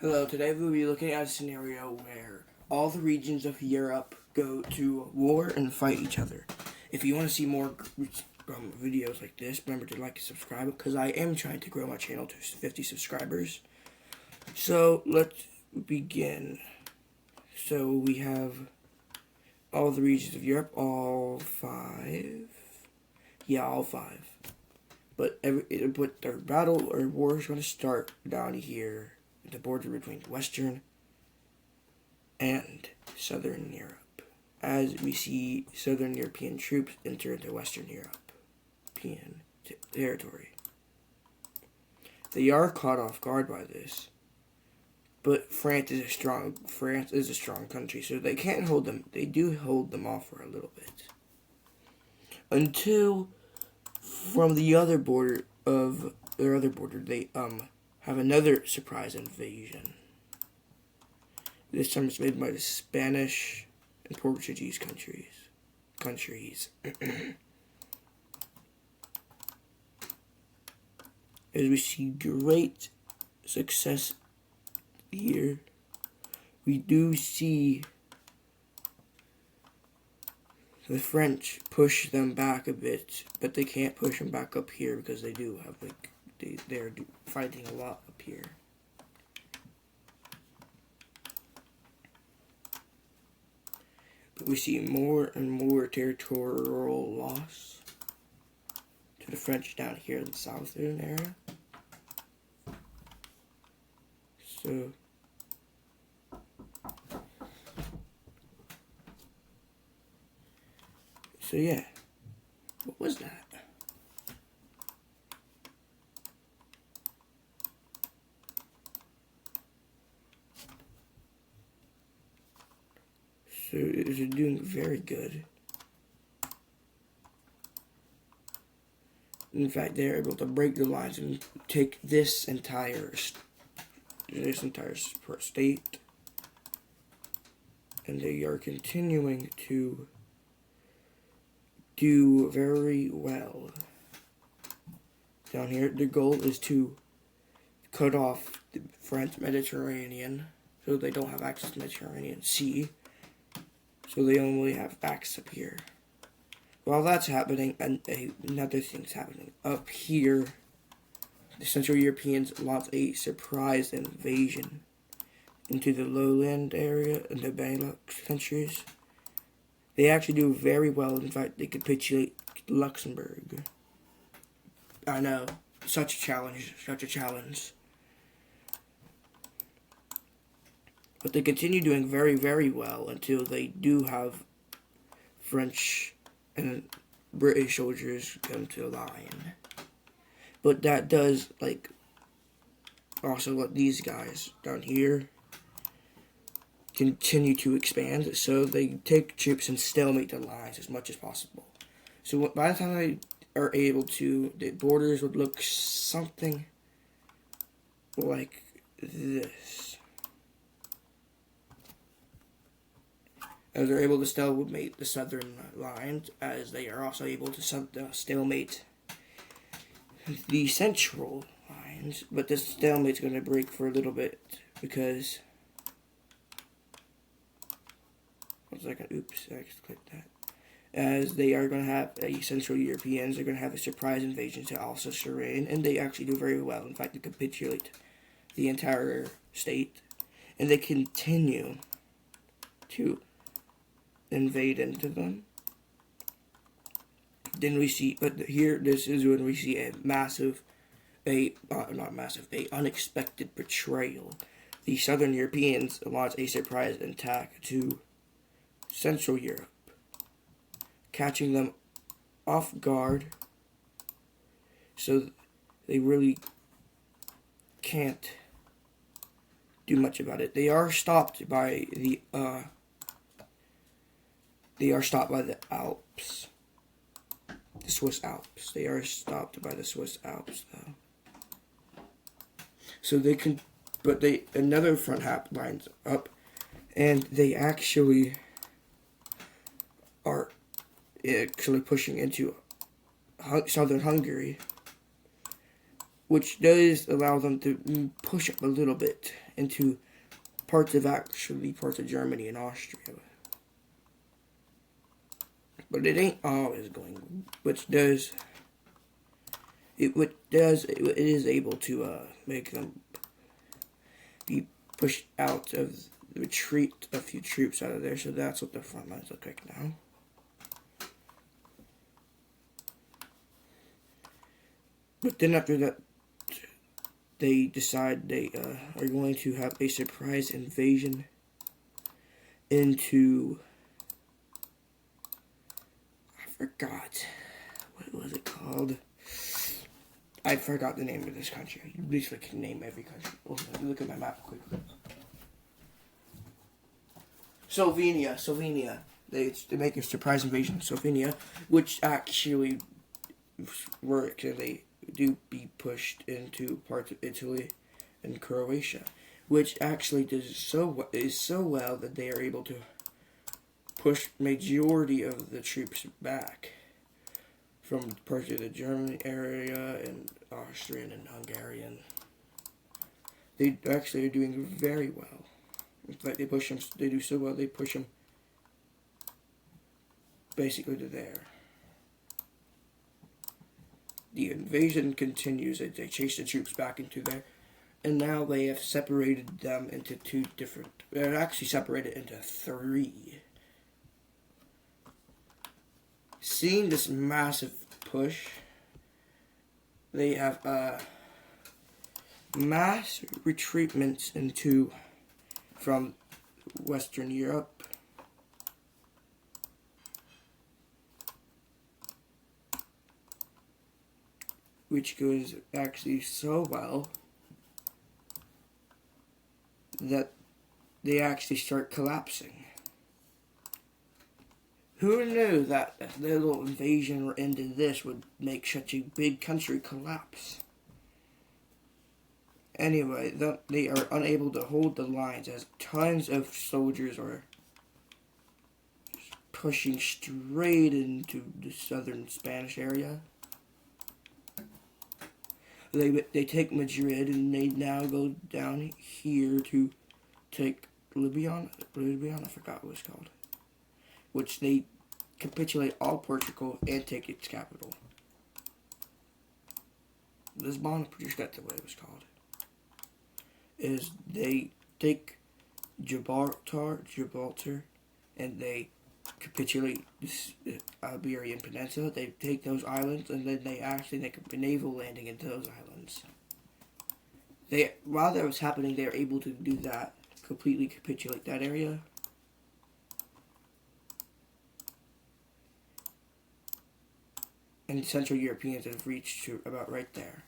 Hello, today we'll be looking at a scenario where all the regions of Europe go to war and fight each other. If you want to see more videos like this, remember to like and subscribe because I am trying to grow my channel to 50 subscribers. So let's begin. So we have all the regions of Europe, all five. Yeah, all five. But their battle or war is going to start down here, the border between Western and Southern Europe, as we see Southern European troops enter into Western European territory. They are caught off guard by this, but France is a strong country, so they can't hold them. They do hold them off for a little bit until from the other border of their other border they have another surprise invasion. This time it's made by the Spanish and Portuguese countries. As we see great success here, we do see the French push them back a bit, but they can't push them back up here because they do have they're fighting a lot up here. But we see more and more territorial loss to the French down here in the southern area. So yeah, what was that? So they're doing very good. In fact, they're able to break the lines and take this entire state, and they are continuing to do very well. Down here, the goal is to cut off the French Mediterranean, so they don't have access to the Mediterranean Sea. So they only have access up here. While that's happening, and another thing's happening up here. The Central Europeans launch a surprise invasion into the lowland area and the Benelux countries. They actually do very well. In fact, they capitulate Luxembourg. I know, such a challenge. But they continue doing very, very well until they do have French and British soldiers come to a line. But that does, also let these guys down here continue to expand. So they take troops and stalemate the lines as much as possible. So by the time they are able to, the borders would look something like this. As they're able to stalemate the southern lines, as they are also able to stalemate the central lines. But this stalemate's going to break for a little bit because... One second, oops, I just clicked that. As they are going to have Central Europeans, they're going to have a surprise invasion to Alsace-Lorraine, and they actually do very well. In fact, they capitulate the entire state, and they continue to invade into them. Then we see, but here, this is when we see a unexpected betrayal. The Southern Europeans launch a surprise attack to Central Europe, catching them off guard, so they really can't do much about it. They are stopped by the Alps. The Swiss Alps. They are stopped by the Swiss Alps, though. So they can, but another front lines up, and they actually are pushing into southern Hungary, which does allow them to push up a little bit into parts of Germany and Austria. But it ain't always going, it is able to make them be pushed out of retreat a few troops out of there. So that's what the front lines look like now. But then after that, they decide they are going to have a surprise invasion into, I forgot, what was it called? I forgot the name of this country. At least I can name every country. Look at my map quickly. Slovenia. They make a surprise invasion of Slovenia, which actually works, and they do be pushed into parts of Italy and Croatia, which actually is so well that they are able to push majority of the troops back from parts of the German area and Austrian and Hungarian. They actually are doing very well. In fact, they do so well, they push them basically to there. The invasion continues as they chase the troops back into there, and now they have separated them into they're actually separated into 3. Seeing this massive push, they have mass retreatments from Western Europe. Which goes actually so well that they actually start collapsing. Who knew that a little invasion into this would make such a big country collapse? Anyway, they are unable to hold the lines as tons of soldiers are pushing straight into the southern Spanish area. They take Madrid, and they now go down here to take Libya. I forgot what it's called. Which they capitulate all Portugal and take its capital. Lisbon, I just got the way it was called. Is they take Gibraltar, and they capitulate the Iberian Peninsula. They take those islands, and then they actually make a naval landing into those islands. While that was happening, they were able to do that, completely capitulate that area. And Central Europeans have reached to about right there.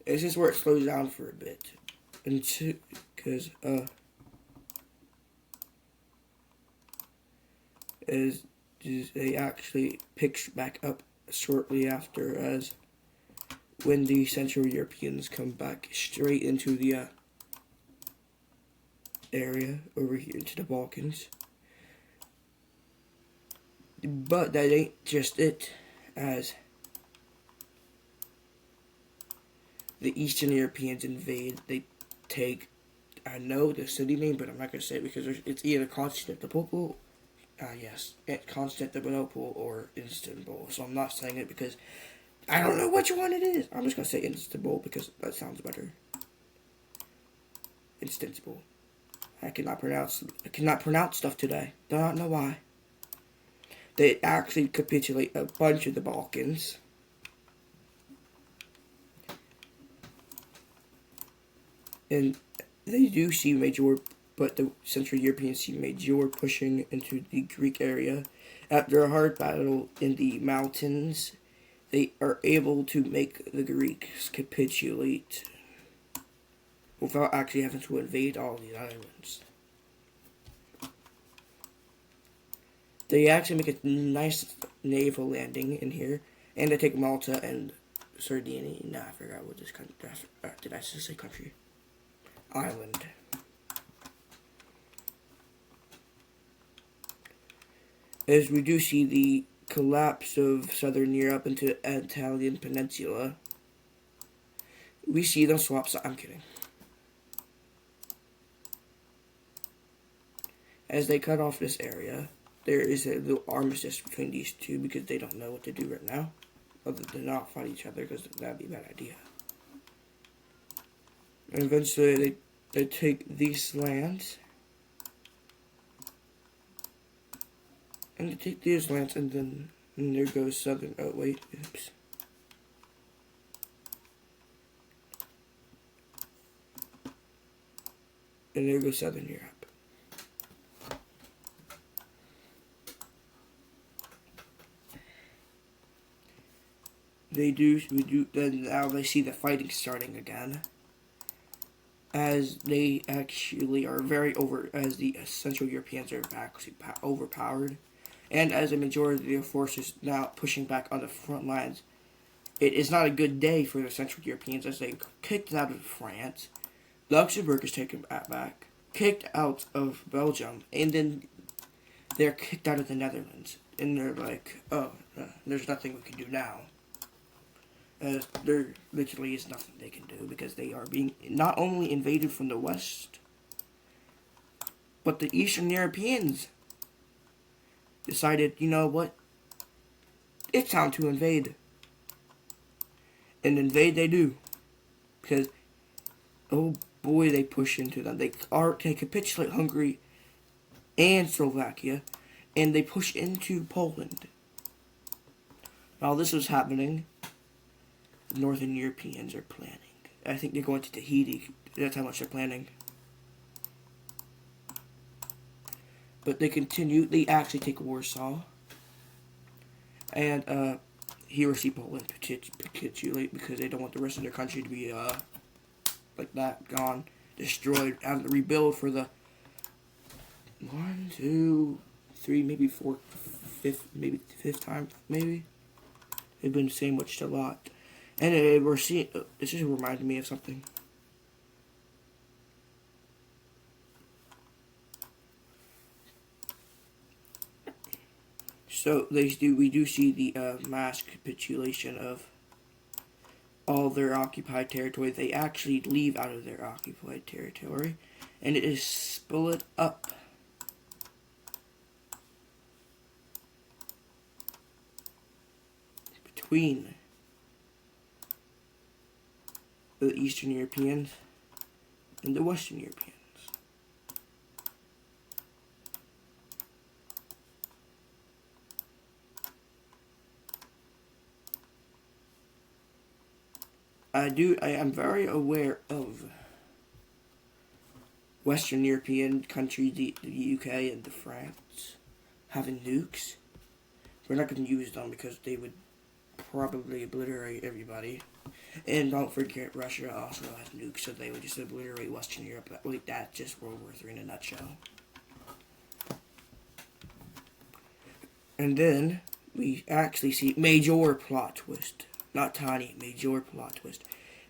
This is where it slows down for a bit, because they actually picked back up shortly after, as when the Central Europeans come back straight into the area over here into the Balkans. But that ain't just it, as the Eastern Europeans invade. They take, I know the city name, but I'm not going to say it because it's either Constantinople, Constantinople or Istanbul. So I'm not saying it because I don't know which one it is. I'm just going to say Istanbul because that sounds better. Istanbul. I cannot pronounce stuff today. Don't know why. They actually capitulate a bunch of the Balkans. And they do see but the Central Europeans see major pushing into the Greek area. After a hard battle in the mountains, they are able to make the Greeks capitulate without actually having to invade all these islands. They actually make a nice naval landing in here, and they take Malta and Sardinia. Nah, I forgot what this country. Did I just say country? Island. As we do see the collapse of Southern Europe into the Italian peninsula, we see them swap. I'm kidding. As they cut off this area, there is a little armistice between these two because they don't know what to do right now, other than not fight each other because that'd be a bad idea. And eventually, they take these lands. And they take these lands, and then there goes southern. Oh, wait. Oops. And there goes southern Europe. We do, then now they see the fighting starting again. As they actually are as the Central Europeans are actually overpowered. And as a majority of their forces now pushing back on the front lines, it is not a good day for the Central Europeans as they kicked out of France. Luxembourg is taken back, kicked out of Belgium, and then they're kicked out of the Netherlands. And they're like, oh, there's nothing we can do now. As there literally is nothing they can do because they are being not only invaded from the west, but the Eastern Europeans decided, you know what? It's time to invade. And invade they do. Because, oh boy, they push into them. They capitulate Hungary and Slovakia, and they push into Poland. While this was happening, the Northern Europeans are planning. I think they're going to Tahiti. That's how much they're planning. But they continue. They actually take Warsaw. And Hiroshima, Poland capitulate because they don't want the rest of their country to be like that, gone, destroyed, and to rebuild for the 1, 2, 3, maybe 4, 5th time, maybe. They've been saying much a lot. And we're seeing, this just reminded me of something. So we do see the mass capitulation of all their occupied territory. They actually leave out of their occupied territory, and it is split up. Between the Eastern Europeans and the Western Europeans. I am very aware of Western European countries, the UK and the France, having nukes. We're not going to use them because they would probably obliterate everybody. And don't forget, Russia also has nukes, so they would just obliterate Western Europe. Wait, that's just World War III in a nutshell. And then we actually see major plot twist. Not tiny, major plot twist.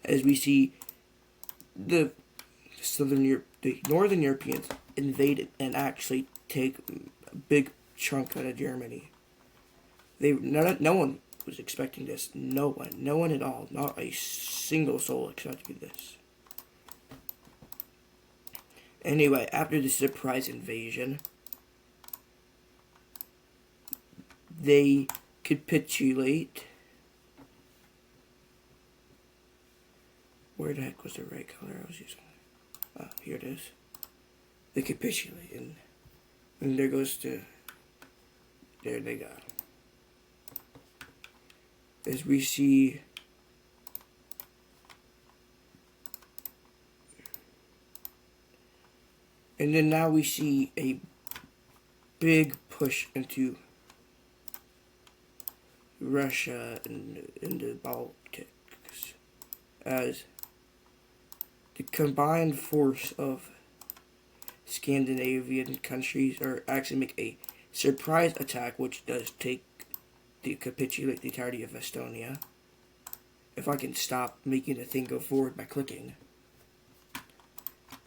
As we see the Northern Europeans invaded and actually take a big chunk out of Germany. No one was expecting this. No one at all. Not a single soul expected this. Anyway, after the surprise invasion, they capitulate. Where the heck was the right color I was using? Oh, here it is. They capitulate, and there goes the. There they go. As we see. And then now we see a big push into Russia and the Baltics as the combined force of Scandinavian countries are actually make a surprise attack, which does capitulate the entirety of Estonia. If I can stop making the thing go forward by clicking.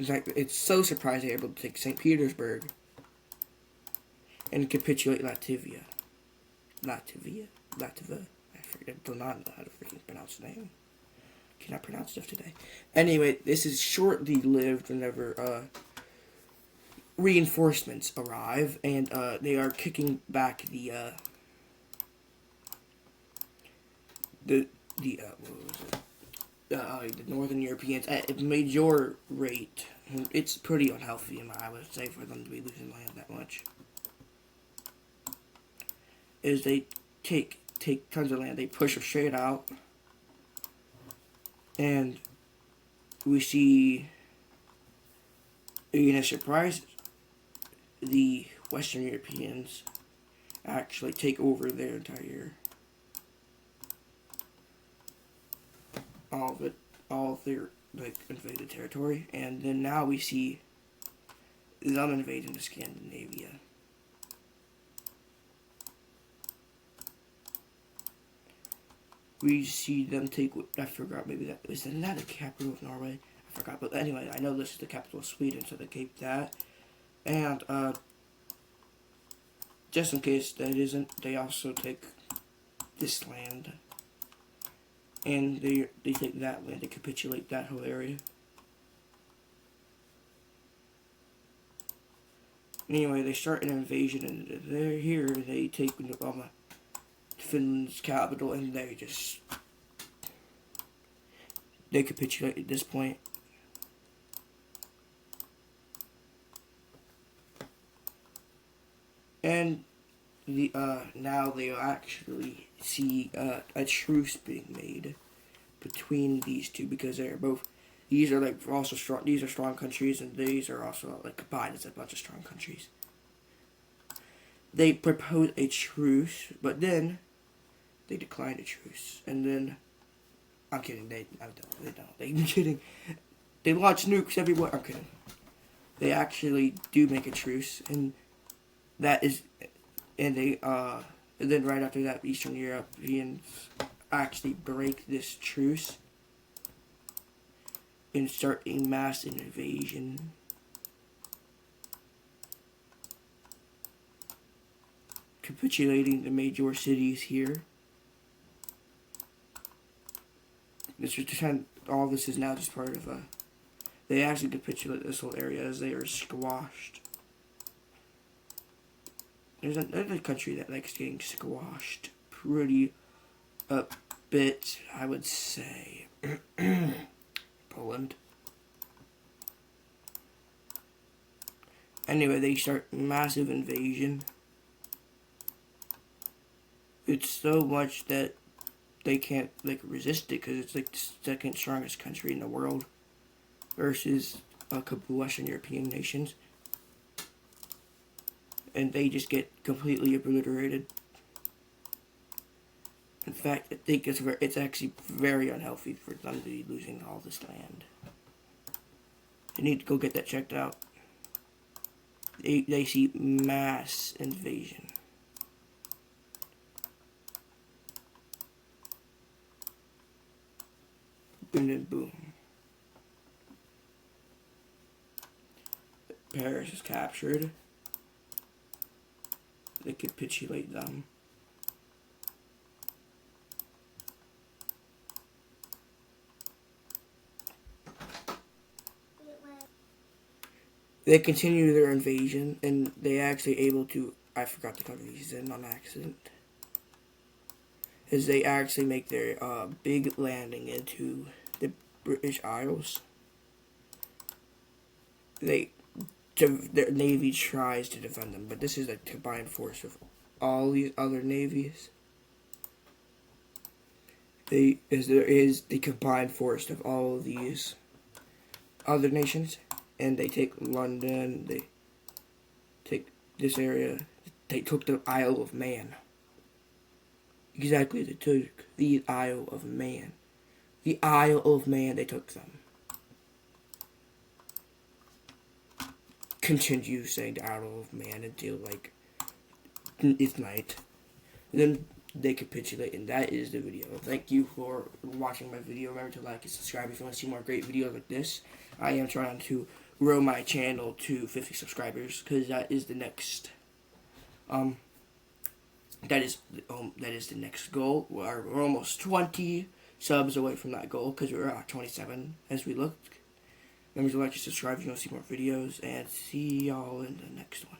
In fact, it's so surprising they're able to take St. Petersburg and capitulate Latvia. Latvia? I don't know how to freaking pronounce the name. cannot pronounce stuff today. Anyway, this is shortly lived whenever reinforcements arrive, and they are kicking back the Northern Europeans at a major rate. It's pretty unhealthy, I would say, for them to be losing land that much. Is they take tons of land, they push them straight out, and we see, in a surprise, the Western Europeans actually take over their entire, all of their invaded territory, and then now we see them invading the Scandinavia. We see them take, I forgot, maybe that, is that not the capital of Norway? I forgot, but anyway, I know this is the capital of Sweden, so they keep that. And, just in case that isn't, they also take this land. And they take that land, they capitulate that whole area. Anyway, they start an invasion, and they're here, they take Finland's capital, and they capitulate at this point. And now they actually see a truce being made between these two, because these are also strong. These are strong countries, and these are also combined as a bunch of strong countries. They propose a truce, but then they decline a truce, and then I'm kidding. They don't. I'm kidding. They launch nukes everywhere. I'm kidding. They actually do make a truce, and then right after that, Eastern Europeans actually break this truce and start a mass invasion. Capitulating the major cities here. All this is now just part of they actually capitulate this whole area as they are squashed. There's another country that likes getting squashed pretty a bit, I would say. Poland. Anyway, they start massive invasion. It's so much that they can't resist it, because it's the second strongest country in the world versus a couple Western European nations, and they just get completely obliterated. In fact, I think it's actually very unhealthy for them to be losing all this land. They need to go get that checked out. They see mass invasion. And then boom. Paris is captured. They capitulate them. They continue their invasion, and they actually able to, I forgot the country he's in on accident, is they actually make their big landing into the British Isles. Their navy tries to defend them, but this is a combined force of all these other navies. There is the combined force of all of these other nations, and they take London, they take this area, they took the Isle of Man. Exactly, they took the Isle of Man. The Isle of Man, they took them. Continue saying the Isle of Man until it's night. And then they capitulate, and that is the video. Thank you for watching my video. Remember to like and subscribe if you want to see more great videos like this. I am trying to grow my channel to 50 subscribers, because that is the next that is the next goal. We're almost 20, subs away from that goal because we were at 27 as we looked. Remember to like and subscribe if you want to see more videos, and see y'all in the next one.